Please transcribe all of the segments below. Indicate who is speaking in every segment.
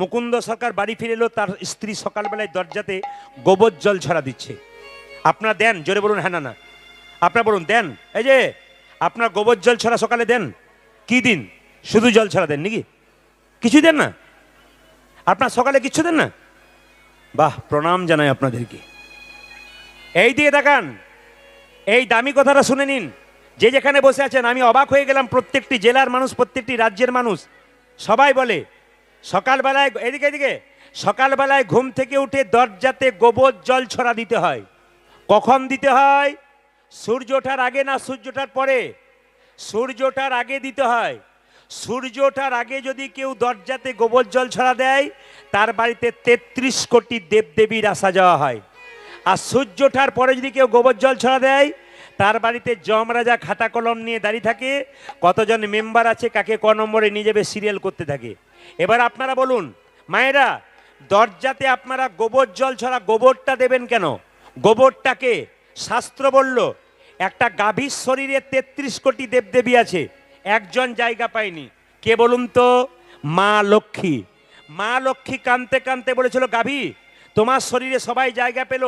Speaker 1: মুকুন্দ সরকার বাড়ি ফিরে এলো, তার স্ত্রী সকালবেলায় দরজাতে গোবর জল ছড়া দিচ্ছে। আপনারা দেন? জোরে বলুন হ্যাঁ না না। আপনারা বলুন দেন? এই যে আপনার গোবর জল ছড়া সকালে দেন? কি দিন? শুধু জল ছড়া দেন নাকি? কিছু দেন না? আপনার সকালে কিচ্ছু দেন না? বাহ, প্রণাম জানাই আপনাদেরকে। এই দিকে তাকান, এই দামি কথাটা শুনে নিন। যে যেখানে বসে আছেন, আমি অবাক হয়ে গেলাম। প্রত্যেকটি জেলার মানুষ, প্রত্যেকটি রাজ্যের মানুষ সবাই বলে সকালবেলায়, এদিকে এদিকে, সকালবেলায় ঘুম থেকে উঠে দরজাতে গোবর জল ছড়া দিতে হয়। কখন দিতে হয়? সূর্য ওঠার আগে না সূর্য ওঠার পরে? সূর্য ওঠার আগে দিতে হয়। সূর্য ওঠার আগে যদি কেউ দরজাতে গোবর জল ছড়া দেয়, তার বাড়িতে 33 কোটি দেবদেবীর আসা যাওয়া হয়। আর সূর্য ওঠার পরে যদি কেউ গোবর জল ছড়া দেয়, তার বাড়িতে যমরাজা খাতা কলম নিয়ে দাঁড়িয়ে থাকে, কতজন মেম্বার আছে, কাকে ক নম্বরে নিয়ে যাবে সিরিয়াল করতে থাকে। এবার আপনারা বলুন মায়েরা, দরজাতে আপনারা গোবর জল ছড়া গোবরটা দেবেন কেন? গোবরটাকে শাস্ত্র বলল, একটা গাভীর শরীরে 33 কোটি দেবদেবী আছে, একজন জায়গা পায়নি। কে বলুন তো? মা লক্ষ্মী। মা লক্ষ্মী কাঁদতে কাঁদতে বলেছিল, গাভী তোমার শরীরে সবাই জায়গা পেল,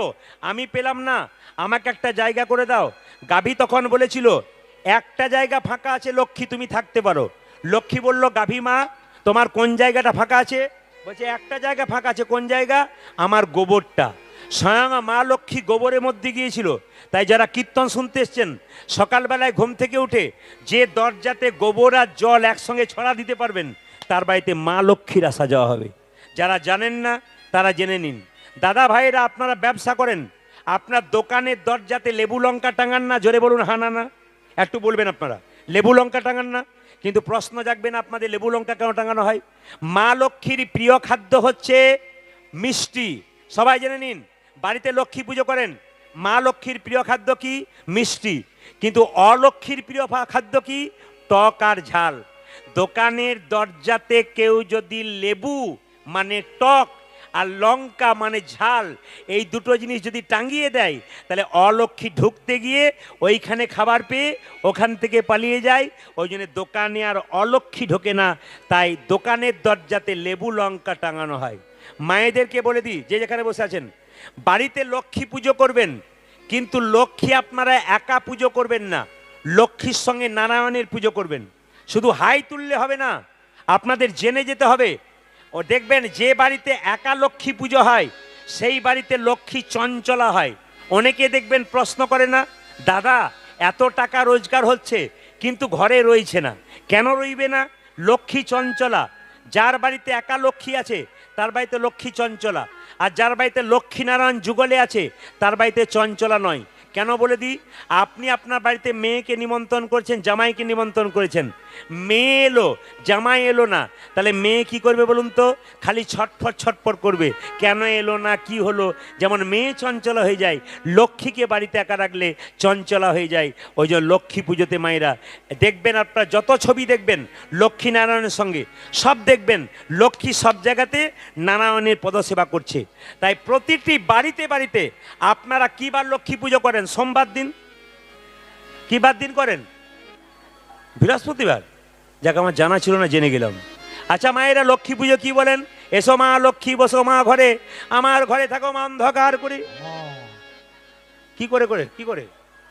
Speaker 1: আমি পেলাম না, আমাকে একটা জায়গা করে দাও। গাভী তখন বলেছিল, একটা জায়গা ফাঁকা আছে লক্ষ্মী, তুমি থাকতে পারো। লক্ষ্মী বলল, গাভী মা তোমার কোন জায়গাটা ফাঁকা আছে? বলছে একটা জায়গা ফাঁকা আছে। কোন জায়গা? আমার গোবরটা। স্বয়ং মা লক্ষ্মী গোবরের মধ্যে গিয়েছিল। তাই যারা কীর্তন শুনতে এসছেন, সকালবেলায় ঘুম থেকে উঠে যে দরজাতে গোবর আর জল একসঙ্গে ছড়া দিতে পারবেন, তার বাড়িতে মা লক্ষ্মীর আসা যাওয়া হবে। যারা জানেন না তারা জেনে নিন। দাদা ভাইরা, আপনারা ব্যবসা করেন, আপনার দোকানের দরজাতে লেবু লঙ্কা টাঙান না? জোরে বলুন হ্যাঁ না না। একটু বলবেন আপনারা, লেবু লঙ্কা টাঙান না? কিন্তু প্রশ্ন জাগবে না আপনাদের, লেবু লঙ্কা কেন টাঙানো হয়? মা লক্ষ্মীর প্রিয় খাদ্য হচ্ছে মিষ্টি। সবাই জেনে নিন, বাড়িতে লক্ষ্মী পুজো করেন, মা লক্ষ্মীর প্রিয় খাদ্য কি? মিষ্টি। কিন্তু অলক্ষ্মীর প্রিয় খাদ্য কি? টক আর ঝাল। দোকানের দরজাতে কেউ যদি লেবু মানে টক আর লঙ্কা মানে ঝাল, এই দুটো জিনিস যদি টাঙিয়ে দেয়, তাহলে অলক্ষ্মী ঢুকতে গিয়ে ওইখানে খাবার পেয়ে ওখান থেকে পালিয়ে যায়। ওই জন্য দোকানে আর অলক্ষ্মী ঢোকে না, তাই দোকানের দরজাতে লেবু লঙ্কা টাঙানো হয়। মায়েদেরকে বলে দিই, যে যেখানে বসে আছেন, বাড়িতে লক্ষ্মী পুজো করবেন, কিন্তু লক্ষ্মী আপনারা একা পুজো করবেন না, লক্ষ্মীর সঙ্গে নারায়ণের পুজো করবেন। শুধু হাই তুললে হবে না, আপনাদের জেনে যেতে হবে। ও দেখবেন, যে বাড়িতে একা লক্ষ্মী পুজো হয়, সেই বাড়িতে লক্ষ্মী চঞ্চলা হয়। অনেকে দেখবেন প্রশ্ন করে না, দাদা এত টাকা রোজগার হচ্ছে কিন্তু ঘরে রইছে না, কেন রইবে না? লক্ষ্মী চঞ্চলা। যার বাড়িতে একা লক্ষ্মী আছে তার বাড়িতে লক্ষ্মী চঞ্চলা, আর যার বাড়িতে লক্ষ্মীনারায়ণ যুগলে আছে তার বাড়িতে চঞ্চলা নয়। কেন বলে দিই, আপনি আপনার বাড়িতে মেয়েকে নিমন্ত্রণ করেছেন, জামাইকে নিমন্ত্রণ করেছেন, মেয়ে এলো জামাই এলো না, তাহলে মেয়ে কি করবে বলুন তো? খালি ছটফট ছটফট করবে, কেন এলো না, কি হলো। যেমন মেয়ে চঞ্চলা হয়ে যায়, লক্ষ্মীকে বাড়িতে একা রাখলে চঞ্চলা হয়ে যায়। ওই যে লক্ষ্মী পুজোতে মায়েরা দেখবেন, আপনারা যত ছবি দেখবেন লক্ষ্মী নারায়ণের সঙ্গে, সব দেখবেন লক্ষ্মী সব জায়গাতে নারায়ণের পদসেবা করছে। তাই প্রতিটি বাড়িতে বাড়িতে আপনারা কিবার লক্ষ্মী পুজো করেন? সোমবার দিন। কিবার দিন করেন? বৃহস্পতিবার। যাক, আমার জানা ছিল না, জেনে গেলাম। আচ্ছা মায়েরা, লক্ষ্মী পুজো কি বলেন? এসো মা লক্ষ্মী বসো মা ঘরে, আমার ঘরে থাকো মা অন্ধকার করে। কি করে করে কি করে?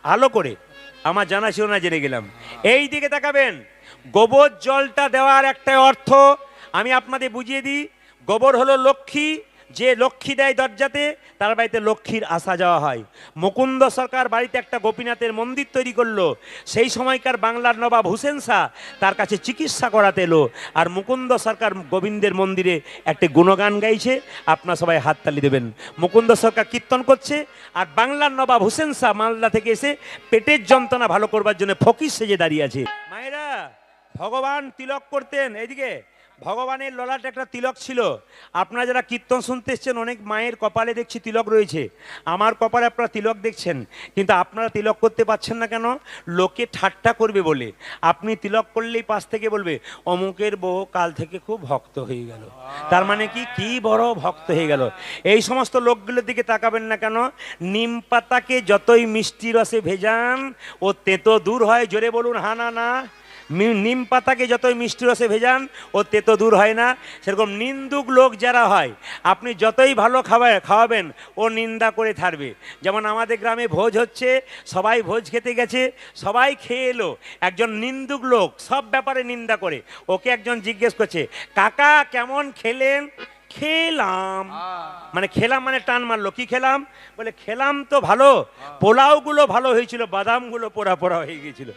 Speaker 1: আলো করে। আমার জানা ছিল না, জেনে গেলাম। এই দিকে তাকাবেন, গোবর জলটা দেওয়ার একটা অর্থ আমি আপনাদের বুঝিয়ে দিই। গোবর হলো লক্ষ্মী, যে লক্ষ্মী দেয় দরজাতে, তার বাড়িতে লক্ষ্মীর আসা যাওয়া হয়। মুকুন্দ সরকার বাড়িতে একটা গোপীনাথের মন্দির তৈরি করলো। সেই সময়কার বাংলার নবাব হুসেন শাহ তার কাছে চিকিৎসা করাতে এলো, আর মুকুন্দ সরকার গোবিন্দের মন্দিরে একটা গুণগান গাইছে। আপনারা সবাই হাততালি দেবেন। মুকুন্দ সরকার কীর্তন করছে, আর বাংলার নবাব হুসেন শাহ মালদা থেকে এসে পেটের যন্ত্রণা ভালো করবার জন্য ফকির সেজে দাঁড়িয়ে আছে। মায়েরা, ভগবান তিলক করতেন। এইদিকে ভগবানের ললাটে একটা তিলক ছিল। আপনারা যারা কীর্তন শুনতে এসছেন, অনেক মায়ের কপালে দেখছি তিলক রয়েছে। আমার কপালে আপনারা তিলক দেখছেন, কিন্তু আপনারা তিলক করতে পারছেন না কেন? লোকে ঠাট্টা করবে বলে। আপনি তিলক করলেই পাশ থেকে বলবে, অমুকের বউ কাল থেকে খুব ভক্ত হয়ে গেল। তার মানে কি বড় ভক্ত হয়ে গেল। এই সমস্ত লোকগুলোর দিকে তাকাবেন না কেন? নিম পাতাকে যতই মিষ্টি রসে ভেজান, ও তেতো দূর হয়। জোরে বলুন হা না না। নিম পাতাকে যতই মিষ্টি রসে ভেজান ও তেতো দূর হয় না, সেরকম নিন্দুক লোক যারা হয় আপনি যতই ভালো খাওয়াবেন ও নিন্দা করে থাকবে। যেমন আমাদের গ্রামে ভোজ হচ্ছে, সবাই ভোজ খেতে গেছে, সবাই খেয়ে এলো, একজন নিন্দুক লোক সব ব্যাপারে নিন্দা করে। ওকে একজন জিজ্ঞেস করছে, কাকা কেমন খেলেন? খেলাম। মানে খেলাম মানে টান মারলো, কি খেলাম? বলে খেলাম তো ভালো, পোলাওগুলো ভালো হয়েছিল, বাদামগুলো পোড়া পোড়া হয়ে গিয়েছিল।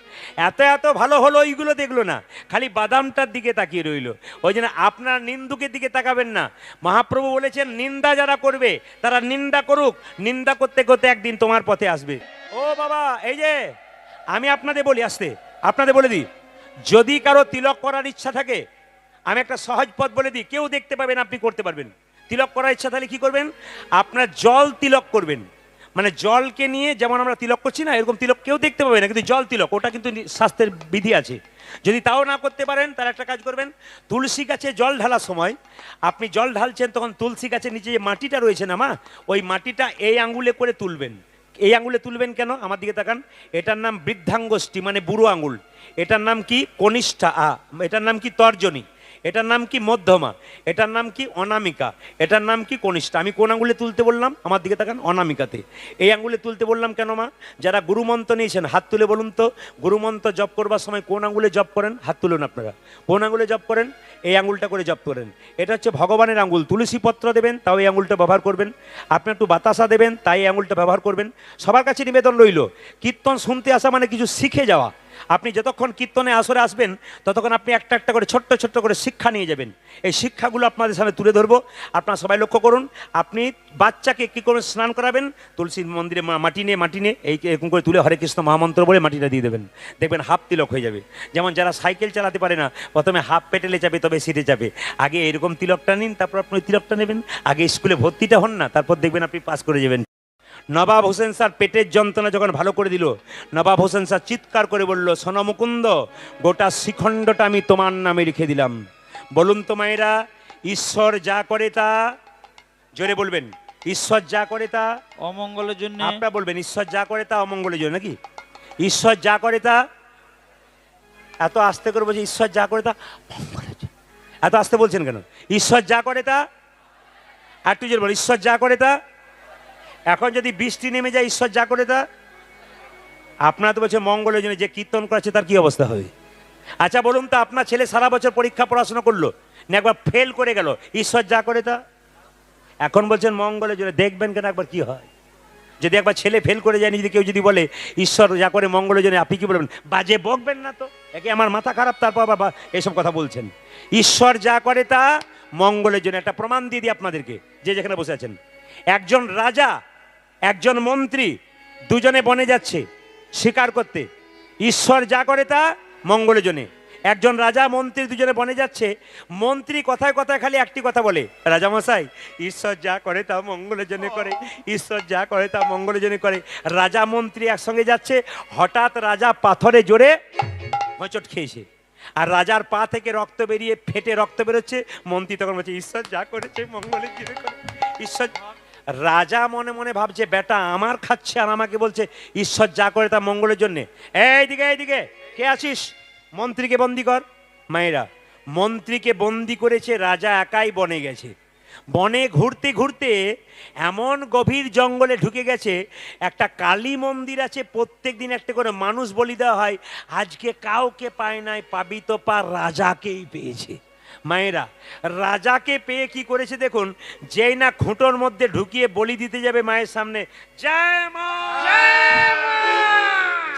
Speaker 1: এত এত ভালো হলো ওইগুলো দেখলো না, খালি বাদামটার দিকে তাকিয়ে রইলো। ওই জন্য আপনার নিন্দুকের দিকে তাকাবেন না। মহাপ্রভু বলেছেন নিন্দা যারা করবে তারা নিন্দা করুক, নিন্দা করতে করতে একদিন তোমার পথে আসবে। ও বাবা, এই যে আমি আপনাদের বলি, আসতে আপনাদের বলে দিই, যদি কারো তিলক করার ইচ্ছা থাকে, আমি একটা সহজ পথ বলে দিই, কেউ দেখতে পাবেন, আপনি করতে পারবেন। তিলক করার ইচ্ছা তাহলে কি করবেন? আপনার জল তিলক করবেন। মানে জলকে নিয়ে যেমন আমরা তিলক করছি না, এরকম তিলক কেউ দেখতে পাবে না, কিন্তু জল তিলক, ওটা কিন্তু শাস্ত্রের বিধি আছে। যদি তাও না করতে পারেন তাহলে একটা কাজ করবেন, তুলসী গাছে জল ঢালার সময় আপনি জল ঢালছেন, তখন তুলসী গাছের নিচে যে মাটিটা রয়েছে না মা, ওই মাটিটা এই আঙ্গুলে করে তুলবেন। এই আঙ্গুলে তুলবেন কেন? আমার দিকে তাকান। এটার নাম বৃদ্ধাঙ্গুষ্টি, মানে বুড়ো আঙ্গুল। এটার নাম কি? কনিষ্ঠা। এটার নাম কি? তর্জনী। এটার নাম কি? মধ্যমা। এটার নাম কি? অনামিকা। এটার নাম কি? কনিষ্ঠা। আমি কোন আঙ্গুলে তুলতে বললাম? আমার দিকে তাকান, অনামিকাতে। এই আঙ্গুলে তুলতে বললাম কেন মা? যারা গুরুমন্ত্র নিয়েছেন হাত তুলে বলুন তো, গুরুমন্ত্র জপ করবার সময় কোন আঙ্গুলে জপ করেন? হাত তুলুন আপনারা। কোন আঙ্গুলে জপ করেন? এই আঙ্গুলটা করে জপ করেন। এটা হচ্ছে ভগবানের আঙ্গুল। তুলসী পত্র দেবেন, তাও এই আঙ্গুলটা ব্যবহার করবেন। আপনি একটু বাতাসা দেবেন, তাই এই আঙ্গুলটা ব্যবহার করবেন। সবার কাছে নিবেদন রইল, কীর্তন শুনতে আসা মানে কিছু শিখে যাওয়া। আপনি যতক্ষণ কীর্তনে আসরে আসবেন ততক্ষণ আপনি একটা একটা করে ছোট্ট ছোট্ট করে শিক্ষা নিয়ে যাবেন। এই শিক্ষাগুলো আপনাদের সামনে তুলে ধরবো, আপনারা সবাই লক্ষ্য করুন। আপনি বাচ্চাকে কী করে স্নান করাবেন? তুলসী মন্দিরে মাটি নিয়ে এই এরকম করে তুলে হরে কৃষ্ণ মহামন্ত্র বলে মাটিটা দিয়ে দেবেন, দেখবেন হাফ তিলক হয়ে যাবে। যেমন যারা সাইকেল চালাতে পারে না, প্রথমে হাফ পেটেলে যাবে তবে সিটে যাবে। আগে এরকম তিলকটা নিন, তারপর আপনি তিলকটা নেবেন। আগে স্কুলে ভর্তিটা হন না, তারপর দেখবেন আপনি পাস করে যাবেন। নবাব হোসেন স্যার পেটের যন্ত্রণা যখন ভালো করে দিল, নবাব হোসেন স্যার চিৎকার করে বলল, সোনা মুকুন্দ, গোটা শিখণ্ডটা আমি তোমার নামে লিখে দিলাম। বলুন তো মায়েরা, ঈশ্বর যা করে তা, জোরে বলবেন, ঈশ্বর যা করে তা
Speaker 2: অমঙ্গলের জন্য।
Speaker 1: আপনারা বলবেন, ঈশ্বর যা করে তা অমঙ্গলের জন্য, নাকি? ঈশ্বর যা করে তা, এত আস্তে করে বলছে ঈশ্বর যা করে তা মঙ্গলের জন্য। এত আস্তে বলছেন কেন? ঈশ্বর যা করে তা, একটু জোরে বল, ঈশ্বর যা করে তা। এখন যদি বৃষ্টি নেমে যায়, ঈশ্বর যা করে তা। আপনারা তো বলছে মঙ্গলের জন্য, যে কীর্তন করাচ্ছে তার কি অবস্থা হবে? আচ্ছা বলুন তো, আপনার ছেলে সারা বছর পরীক্ষা পড়াশোনা করলো না, একবার ফেল করে গেল, ঈশ্বর যা করে তা। এখন বলছেন মঙ্গলের জন্য, দেখবেন কেন একবার কি হয়। যদি একবার ছেলে ফেল করে যায়, যদি কেউ যদি বলে ঈশ্বর যা করে মঙ্গলের জন্য, আপনি কি বলবেন? বাজে বকবেন না তো, একে আমার মাথা খারাপ, তারপর বাবা এসব কথা বলছেন। ঈশ্বর যা করে তা মঙ্গলের জন্য। একটা প্রমাণ দিয়ে দিই আপনাদেরকে, যে যেখানে বসে আছেন। একজন রাজা, একজন মন্ত্রী, দুজনে বনে যাচ্ছে শিকার করতে। ঈশ্বর যা করে তা মঙ্গলের জন্য। একজন রাজা মন্ত্রী দুজনে বনে যাচ্ছে, মন্ত্রী কথায় কথায় খালি একটি কথা বলে, রাজামশাই ঈশ্বর যা করে তা মঙ্গলের জন্য করে, ঈশ্বর যা করে তা মঙ্গলের জন্য করে। রাজা মন্ত্রী একসঙ্গে যাচ্ছে, হঠাৎ রাজা পাথরে জোরে হোঁচট খেয়েছে, আর রাজার পা থেকে রক্ত বেরিয়ে ফেটে রক্ত বেরোচ্ছে। মন্ত্রী তখন বলছে ঈশ্বর যা করেছে মঙ্গলের জন্য করে, ঈশ্বর। রাজা মনে মনে ভাবছে, বেটা আমার খাচ্ছে আর আমাকে বলছে ঈশ্বর যা করে তা মঙ্গলের জন্যে। এইদিকে এইদিকে, কে আছিস? মন্ত্রীকে বন্দি কর। মায়েরা, মন্ত্রীকে বন্দি করেছে, রাজা একাই বনে গেছে। বনে ঘুরতে ঘুরতে এমন গভীর জঙ্গলে ঢুকে গেছে, একটা কালী মন্দির আছে, প্রত্যেক দিন একটা করে মানুষ বলি দেওয়া হয়। আজকে কাউকে পায় নাই, পাবি তো পার রাজাকেই পেয়েছে। মায়েরা, রাজাকে পেয়ে কি করেছে দেখুন, যেই না খুঁটোর মধ্যে ঢুকিয়ে বলি দিতে যাবে মায়ের সামনে, জয় মা,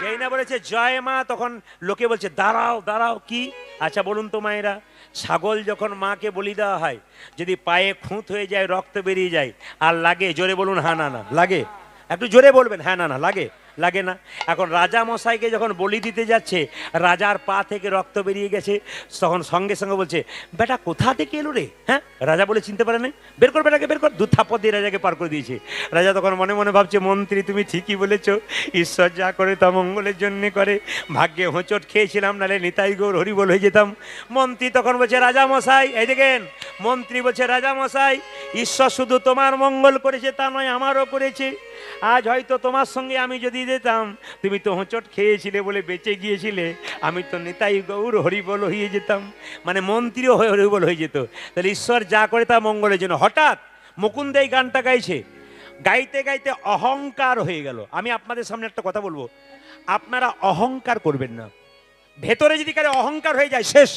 Speaker 1: যেই না বলেছে জয় মা, তখন লোকে বলছে দাঁড়াও দাঁড়াও। কি? আচ্ছা বলুন তো মায়েরা, ছাগল যখন মাকে বলি দেওয়া হয়, যদি পায়ে খুঁত হয়ে যায়, রক্ত বেরিয়ে যায়, আর লাগে? জোরে বলুন হ্যাঁ না না। লাগে? একটু জোরে বলবেন, হ্যাঁ না না। লাগে? লাগে না। এখন রাজা মশাইকে যখন বলি দিতে যাচ্ছে, রাজার পা থেকে রক্ত বেরিয়ে গেছে, তখন সঙ্গে সঙ্গে বলছে, বেটা কোথা থেকে এলো রে? হ্যাঁ, রাজা বলে চিনতে পারে না, বের কর বেটাকে, বের কর। দু থাপ্পড় দিয়ে রাজাকে পার করে দিয়েছে। রাজা তখন মনে মনে ভাবছে, মন্ত্রী তুমি ঠিকই বলেছ, ঈশ্বর যা করে তা মঙ্গলের জন্য করে। ভাগ্যে হোঁচট খেয়েছিলাম, নাহলে নিতাই গৌর হরিবল হয়ে যেতাম। মন্ত্রী তখন বলছে, রাজা মশাই, এই দেখেন, মন্ত্রী বলছে, রাজা মশাই, ঈশ্বর শুধু তোমার মঙ্গল করেছে তা নয়, আমারও করেছে। আজ হয়তো তোমার সঙ্গে আমি যদি যেতাম, তুমি তো হোঁচট খেয়েছিলে বলে বেঁচে গিয়েছিলে, আমি তো নেতাই গৌর হরিবল হয়ে যেতাম, মানে মন্ত্রীও হয়ে হরিবল হয়ে যেত। তাহলে ঈশ্বর যা করে তা মঙ্গলের জন্য। হঠাৎ মুকুন্দ এই গানটা গাইছে, গাইতে গাইতে অহংকার হয়ে গেল। আমি আপনাদের সামনে একটা কথা বলবো, আপনারা অহংকার করবেন না। ভেতরে যদি কারো অহংকার হয়ে যায়, শেষ।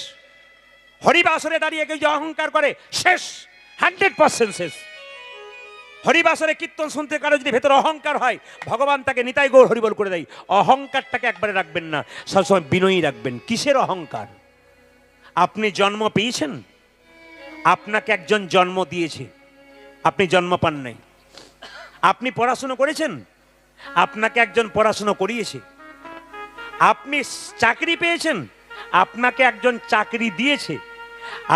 Speaker 1: হরিবাসরে দাঁড়িয়ে কেউ যে অহংকার করে, শেষ, 100% শেষ। হরিবাসরে কীর্তন শুনতে কারো যদি ভেতরে অহংকার হয়, ভগবান তাকে নিতাই গৌর হরিবল করে দেয়। অহংকারটাকে একবারে রাখবেন না, সবসময় বিনয়ী রাখবেন। কিসের অহংকার? আপনি জন্ম পেয়েছেন, আপনাকে একজন জন্ম দিয়েছে, আপনি জন্ম পান নাই। আপনি পড়াশুনো করেছেন, আপনাকে একজন পড়াশুনো করিয়েছে। আপনি চাকরি পেয়েছেন, আপনাকে একজন চাকরি দিয়েছে।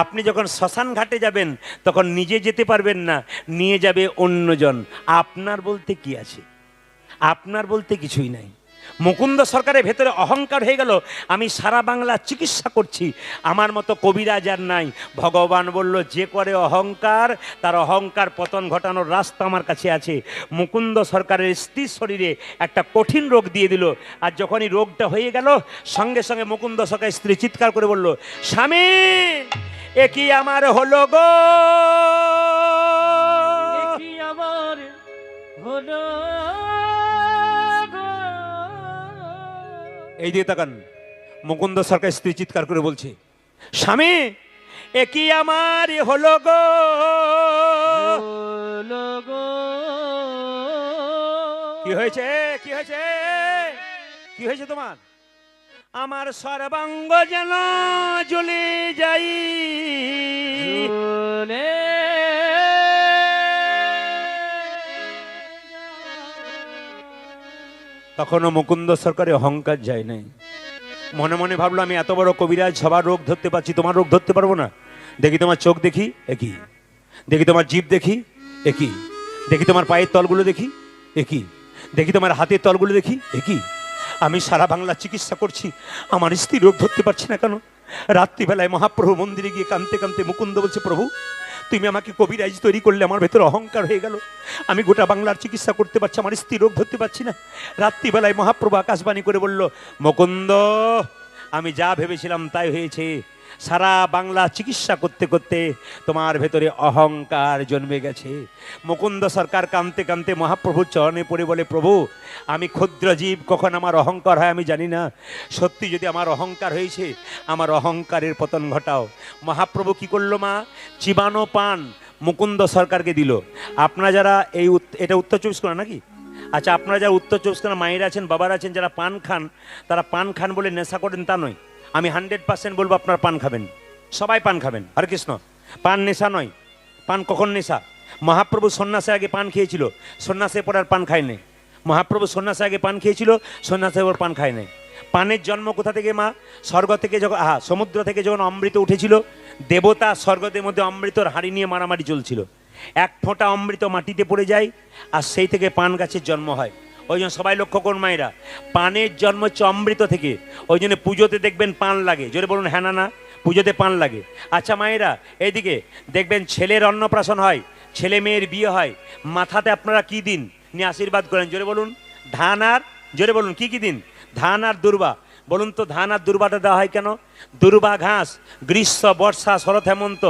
Speaker 1: আপনি যখন শ্মশান ঘাটে যাবেন তখন নিজে যেতে পারবেন না, নিয়ে যাবে অন্যজন। আপনার বলতে কি আছে? আপনার বলতে কিছুই নাই। মুকুন্দ সরকারের ভেতরে অহংকার হয়ে গেল, আমি সারা বাংলা চিকিৎসা করছি, আমার মতো কবিরাজ আর নাই। ভগবান বলল, যে করে অহংকার তার অহংকার পতন ঘটানোর রাস্তা আমার কাছে আছে। মুকুন্দ সরকারের স্ত্রীর শরীরে একটা কঠিন রোগ দিয়ে দিল। আর যখনই রোগটা হয়ে গেল, সঙ্গে সঙ্গে মুকুন্দ সরকারের স্ত্রী চিৎকার করে বলল, স্বামী এ কি আমার হলো গো,
Speaker 2: এ কি আমার হলো।
Speaker 1: এই দিকে তাকান। মুকুন্দ সরকার স্ত্রী চিৎকার করে বলছে, স্বামী এ কি আমার হলো গো,
Speaker 2: হলো গো।
Speaker 1: কি হয়েছে, কি হয়েছে, কি হয়েছে তোমার? আমার সর্বাঙ্গ যেন জ্বলে যাই,
Speaker 2: জ্বলে
Speaker 1: তখনও মুকুন্দ সরকারের অহংকার যায় নাই। মনে মনে ভাবলো, আমি এত বড় কবিরাজ, সবার রোগ ধরতে পারছি, তোমার রোগ ধরতে পারবো না? দেখি তোমার চোখ দেখি, একই। দেখি তোমার জিভ দেখি, একই। দেখি তোমার পায়ের তলগুলো দেখি, একই। দেখি তোমার হাতের তলগুলো দেখি, একই। আমি সারা বাংলা চিকিৎসা করছি, আমার স্ত্রী রোগ ধরতে পারছি না কেন? রাত্রিবেলায় মহাপ্রভু মন্দিরে গিয়ে কাঁদতে কাঁদতে মুকুন্দ বলছে, প্রভু তুমি আমাকে কবিরাজ তৈরি করলে, আমার ভেতরে অহংকার হয়ে গেল, আমি গোটা বাংলার চিকিৎসা করতে পারছি, আমার স্ত্রী রোগ ধরতে পারছি না। রাত্রিবেলায় মহাপ্রভু আকাশবাণী করে বলল, মুকুন্দ আমি যা ভেবেছিলাম তাই হয়েছে। সারা বাংলা চিকিৎসা করতে করতে তোমার ভেতরে অহংকার জন্মে গেছে। মুকুন্দ সরকার কাঁদতে কাঁদতে মহাপ্রভুর চরণে পড়ে বলে, প্রভু আমি ক্ষুদ্র জীব, কখন আমার অহংকার হয় আমি জানি না, সত্যি যদি আমার অহংকার হয়েছে, আমার অহংকারের পতন ঘটাও। মহাপ্রভু কি করলো মা? চিবানো পান মুকুন্দ সরকারকে দিল। আপনারা যারা এটা উত্তর 24 পরগনা নাকি? আচ্ছা, আপনারা যারা উত্তর 24 পরগনা মায়েরা আছেন, বাবারা আছেন, যারা পান খান, তারা পান খান বলে নেশা করেন তা নয়। আমি 100% বলবো আপনারা পান খাবেন, সবাই পান খাবেন। হরে কৃষ্ণ। পান নেশা নয়। পান কখন নেশা? মহাপ্রভু সন্ন্যাসের আগে পান খেয়েছিল, সন্ন্যাসের পর আর পান খায় নাই। মহাপ্রভু সন্ন্যাসের আগে পান খেয়েছিল, সন্ন্যাসের পর পান খায় নাই। পানের জন্ম কোথা থেকে মা? স্বর্গ থেকে, যখন সমুদ্র থেকে যখন অমৃত উঠেছিল, দেবতা স্বর্গদের মধ্যে অমৃতর হাঁড়ি নিয়ে মারামারি চলছিল, এক ফোঁটা অমৃত মাটিতে পড়ে যায়, আর সেই থেকে পান গাছের জন্ম হয়। ওই জন্য সবাই লক্ষ্য করুন মায়েরা, পানের জন্ম হচ্ছে অমৃত থেকে। ওই জন্য পুজোতে দেখবেন পান লাগে, জোরে বলুন হ্যাঁ না না, পুজোতে পান লাগে। আচ্ছা মায়েরা, এইদিকে দেখবেন ছেলের অন্নপ্রাশন হয়, ছেলে মেয়ের বিয়ে হয়, মাথাতে আপনারা কি দিন নিয়ে আশীর্বাদ করেন? জোরে বলুন। ধান আর, জোরে বলুন কি কি দিন? ধান আর দুর্বা। বলুন তো ধান আর দুর্বাটা দেওয়া হয় কেন? দুর্বা ঘাস গ্রীষ্ম বর্ষা শরৎ হেমন্ত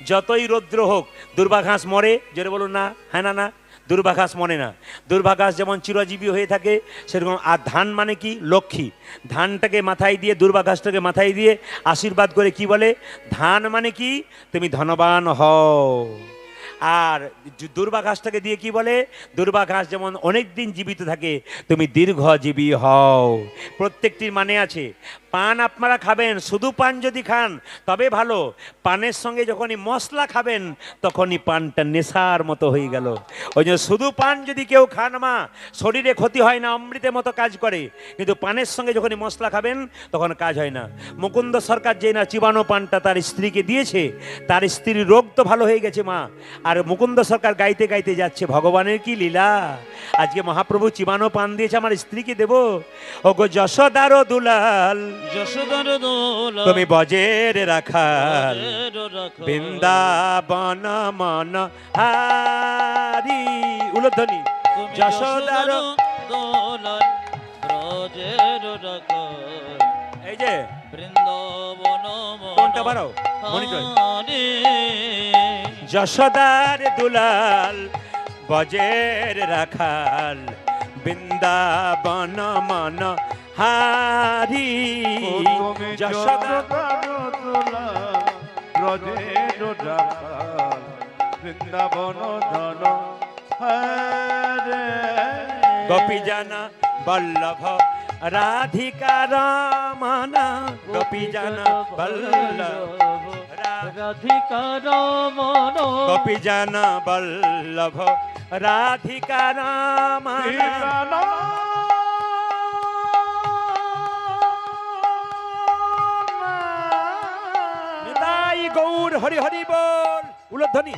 Speaker 1: যতই রৌদ্র হোক, দুর্বা ঘাস মরে, জোরে বলুন না হ্যাঁ না না, দুর্বা ঘাস মরে না। দুর্বা ঘাস যেমন চিরজীবী হয়ে থাকে সেরকম। আর ধান মানে কি? লক্ষ্মী। ধানটাকে মাথায় দিয়ে, দুর্বা ঘাসটাকে মাথায় দিয়ে আশীর্বাদ করে কি বলে? ধান মানে কি? তুমি ধনবান হও। আর দুর্বা ঘাসটাকে দিয়ে কি বলে? দুর্বা ঘাস যেমন অনেক দিন জীবিত থাকে, তুমি দীর্ঘজীবী হও। প্রত্যেকটির মানে আছে। পান আপনারা খাবেন, শুধু পান যদি খান তবে ভালো। পানের সঙ্গে যখনই মশলা খাবেন তখনই পানটা নেশার মতো হয়ে গেল। ওই জন্য শুধু পান যদি কেউ খান মা, শরীরে ক্ষতি হয় না, অমৃতের মতো কাজ করে। কিন্তু পানের সঙ্গে যখনই মশলা খাবেন তখন কাজ হয় না। মুকুন্দ সরকার যে না চিবানো পানটা তার স্ত্রীকে দিয়েছে, তার স্ত্রীর রোগ তো ভালো হয়ে গেছে মা। আর মুকুন্দ সরকার গাইতে গাইতে যাচ্ছে, ভগবানের কি লীলা, আজকে মহাপ্রভু চিবানো পান দিয়েছে, আমার স্ত্রীকে দেব। ওগো যশোদার দুলাল,
Speaker 2: যশোদার দোলা
Speaker 1: তুমি বজের রাখাল, বৃন্দাবন মন হারি। উলধ্বনি
Speaker 2: তুমি
Speaker 1: যশোদার
Speaker 2: দোলার ব্রজের রাখাল
Speaker 1: এই যে
Speaker 2: বৃন্দাবন
Speaker 1: কোনটা বাড়াও মনিটর যশোদার দুলাল বজের রাখাল বৃন্দাবন মন হারি
Speaker 3: তুমি
Speaker 1: যশোদা
Speaker 3: ব্রজের রাখাল বৃন্দাবন ধন হরে
Speaker 1: গোপীজন বল্লভ রাধিকা রমণ গোপীজন বল্লভ
Speaker 2: রাধিকা রমণ
Speaker 1: গোপীজন বল্লভ রাধিকা রমণ নিতাই গৌর হরি হরি বল উলধ্বনি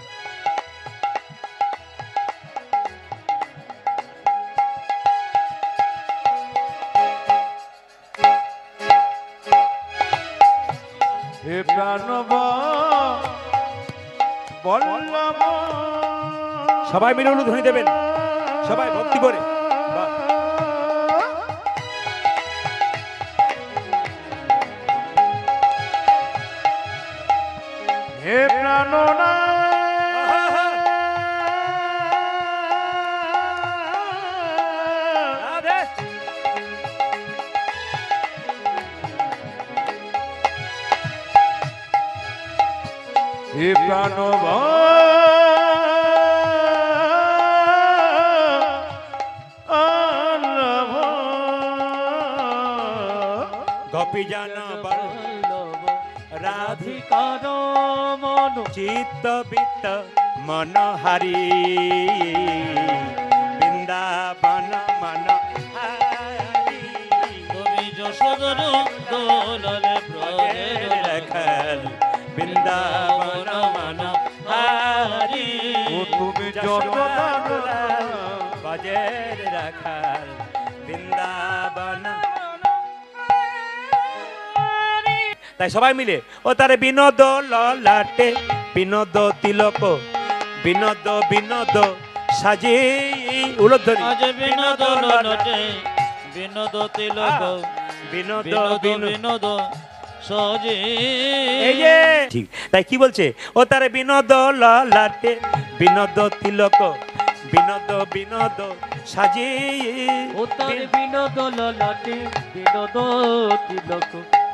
Speaker 3: হে প্রাণব বল্লভ
Speaker 1: সবাই মিলে উলধ্বনি দেবেন সবাই ভক্তি করে বাহ।
Speaker 3: হে প্রাণনা
Speaker 1: রাধে।
Speaker 3: হে প্রাণব
Speaker 1: গোপীজন বল্লভ রাধিকা
Speaker 2: রাধিকা রমণ
Speaker 1: চিত্ত বিত্ত মনোহারি বৃন্দাবন মন হারি
Speaker 2: তুমি যশোদর দোলার ব্রজের
Speaker 1: রাখাল বৃন্দাবন মন হারি
Speaker 3: ও তুমি যত
Speaker 1: বজের রাখাল বৃন্দাবন তাই সবাই মিলে ও তারে বিনোদ ললাটে বিনোদ তিলক বিনোদ বিনোদ সাজে উলধ্বনি
Speaker 2: আজ বিনোদ ললটে বিনোদ তিলক
Speaker 1: বিনোদ
Speaker 2: বিনোদ
Speaker 1: বিনোদ
Speaker 2: বিনোদ সজে
Speaker 1: এই যে ঠিক তাই কি বলছে ও তারে বিনোদ ললাটে বিনোদ তিলক বিনোদ বিনোদ সাজে
Speaker 2: উত্তর বিনোদ ললটে বিনোদ তিলক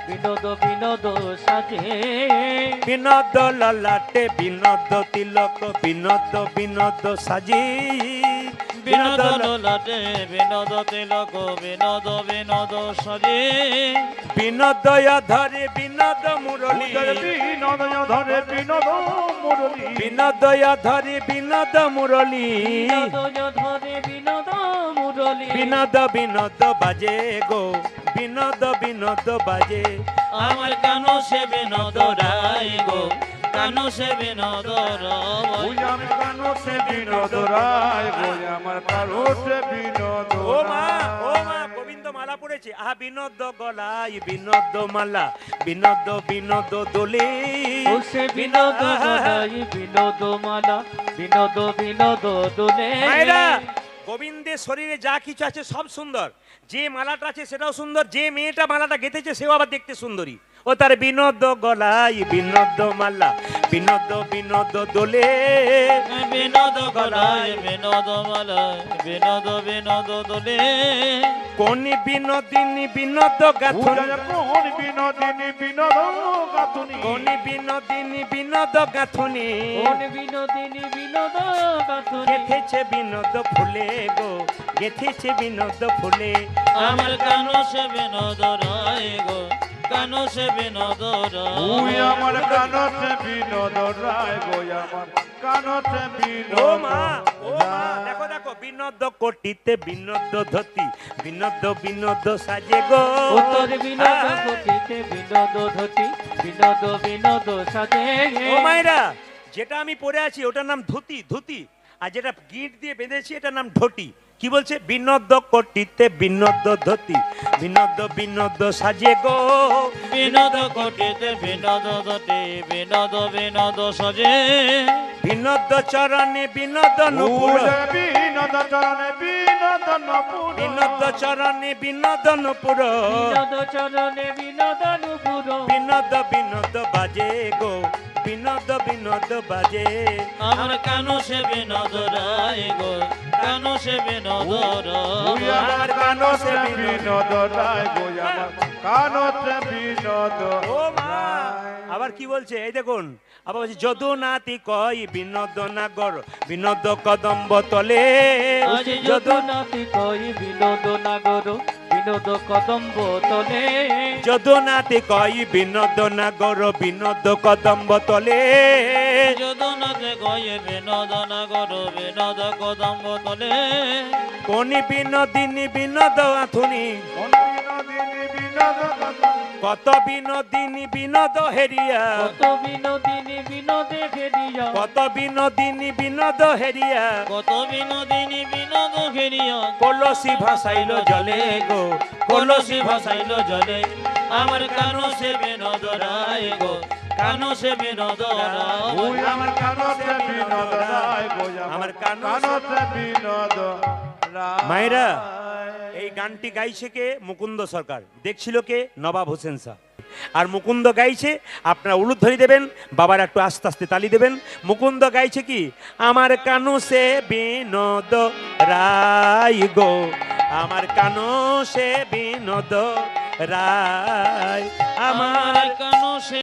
Speaker 2: বিনোদ বিনোদ সাজে
Speaker 1: বিনোদ ললাটে বিনোদ তিলক বিনোদ বিনোদ সাজে
Speaker 2: বিনোদ ললটে বিনোদ তিলক বিনোদ বিনোদ সাজে
Speaker 1: বিনোদয় ধরে বিনোদ মুরলী
Speaker 3: বিনোদয় ধরে বিনোদ মুরলী
Speaker 1: বিনোদয় ধরে বিনোদ মুরলী
Speaker 2: বিনোদ ধরে বিনোদ মুরলী
Speaker 1: বিনোদ বিনোদ বাজে গো বিনোদ বিনোদ বাজে
Speaker 2: আমার কানো সে বিনোদ রায় গো কানো সে বিনোদ রায়
Speaker 3: ওই আমি কানো সে বিনোদ রায় ওই আমার কানো সে বিনোদ
Speaker 1: ও মা গোবিন্দ মালা পড়েছে আহা বিনোদ গলায় বিনোদ মালা বিনোদ বিনোদ দোলে
Speaker 2: ও সে বিনোদ গলায় বিনোদ মালা বিনোদ বিনোদ দোলে
Speaker 1: মায়েরা গোবিন্দের শরীরে যা কিছু আছে সব সুন্দর যে মালাটা আছে সেটাও সুন্দর যে মেয়েটা মালাটা গেঁথেছে সেও আবার দেখতে সুন্দরী ও তার বিনোদ গলায় বিনোদ মালা বিনোদ বিনোদ দোলে
Speaker 2: বিনোদ গলায় বিনোদ মালা বিনোদ বিনোদ দোলে
Speaker 1: কোন বিনোদিনী বিনোদ গাথুনি
Speaker 3: কোন বিনোদিনী বিনোদ গাতুনি
Speaker 1: কোন বিনোদিনী বিনোদ গাথুনি
Speaker 2: কোন বিনোদিনী বিনোদ গাথুনি
Speaker 1: গেথেছে বিনোদ ফুলে গো গেথেছে বিনোদ ফুলে
Speaker 2: আমার কানো সে বিনোদ রায় গো কানো সে বিনোদ
Speaker 3: ওই
Speaker 2: রায়
Speaker 3: আমার কানো সে বিনোদ রায় ওই আমার কানো সে
Speaker 1: ও
Speaker 3: বিনোদ
Speaker 1: মা দেখো দেখো বিনোদ কোটিতে বিনোদ ধতি বিনোদ বিনোদ সাজে গো
Speaker 2: উত্তর বিনোদ কোটিতে বিনোদ ধতি বিনোদ বিনোদ সাজে
Speaker 1: ও মায়েরা যেটা আমি পরে আছি ওটার নাম ধুতি ধুতি আর যেটা গিঁট দিয়ে বেঁধেছি এটার নাম ঢটি কি বলছে? বিনোদ কটিতে বিনোদ ধতি, বিনোদ বিনোদ সাজে গো।
Speaker 2: বিনোদ কোটিতে বিনোদ দটে, বিনোদ বিনোদ সজে।
Speaker 1: বিনোদ চরণে বিনোদ নুপুর,
Speaker 3: পূজা বিনোদ চরণে বিনোদ নপুর,
Speaker 1: বিনোদ চরণে বিনোদ নুপুর,
Speaker 2: বিনোদ চরণে বিনোদ নুপুর।
Speaker 1: বিনোদ বিনোদ বাজে গো, বিনোদ বিনোদ বাজে।
Speaker 2: আমার কানো সে বিনোদ রায় গো, কানো সে বিনোদ
Speaker 3: ওই
Speaker 2: রায়।
Speaker 3: আমার কানতে বিনোদ রায় গো, আমার কানতে বিনোদ
Speaker 1: ও মা!
Speaker 3: রায়।
Speaker 1: আবার কি বলছে? এই দেখুন, আবার বলছে যদু নাতি কই বিনোদ নাগর, বিনোদ কদম্ব তলে।
Speaker 2: আজ
Speaker 1: যদু
Speaker 2: যদুনাথি কই বিনোদ নাগর, বিনোদ কদম্ব তলে।
Speaker 1: যদু নাতি কই বিনোদ নাগর, বিনোদ কদম্ব তলে।
Speaker 2: যদুনাথে কই বিনোদ নাগর, বিনোদ কদম্ব তলে।
Speaker 1: কোনি বিনোদিনী বিনোদ আথুনি,
Speaker 3: কোন বিনোদিনী বিনোদ
Speaker 1: কত বিনোদিনী বিনোদ হেরিয়া,
Speaker 2: কত বিনোদিনী বিনোদে ঘেরিয়া,
Speaker 1: কত বিনোদিনী বিনোদ হেরিয়া।
Speaker 2: কত বিনোদিনী বিনোদ ঘেরিয়া।
Speaker 1: কলসি ভাসাইল জলে গো,
Speaker 2: কলসি ভাসাইল জলে। আমার কানো সে বিনোদ রায় গো, কানো সে বিনোদ রায়।
Speaker 3: ওই আমার কানতে বিনোদ রায় গো,
Speaker 1: আমার
Speaker 3: আমার
Speaker 1: কানতে
Speaker 3: কানতে বিনোদ রায়।
Speaker 1: মায়েরা, এই গানটি গাইছে কে? মুকুন্দ সরকার। দেখছিল কে? নবাব হোসেন শাহ। আর মুকুন্দ গাইছে, আপনারা উলুধ্বনি দেবেন, বাবার একটু আস্তে আস্তে তালি দেবেন। মুকুন্দ গাইছে কি? আমার কানু সে বিনোদ রায় গো, আমার কানু সে বিনোদ রায়, আমার
Speaker 2: আমার কানো সে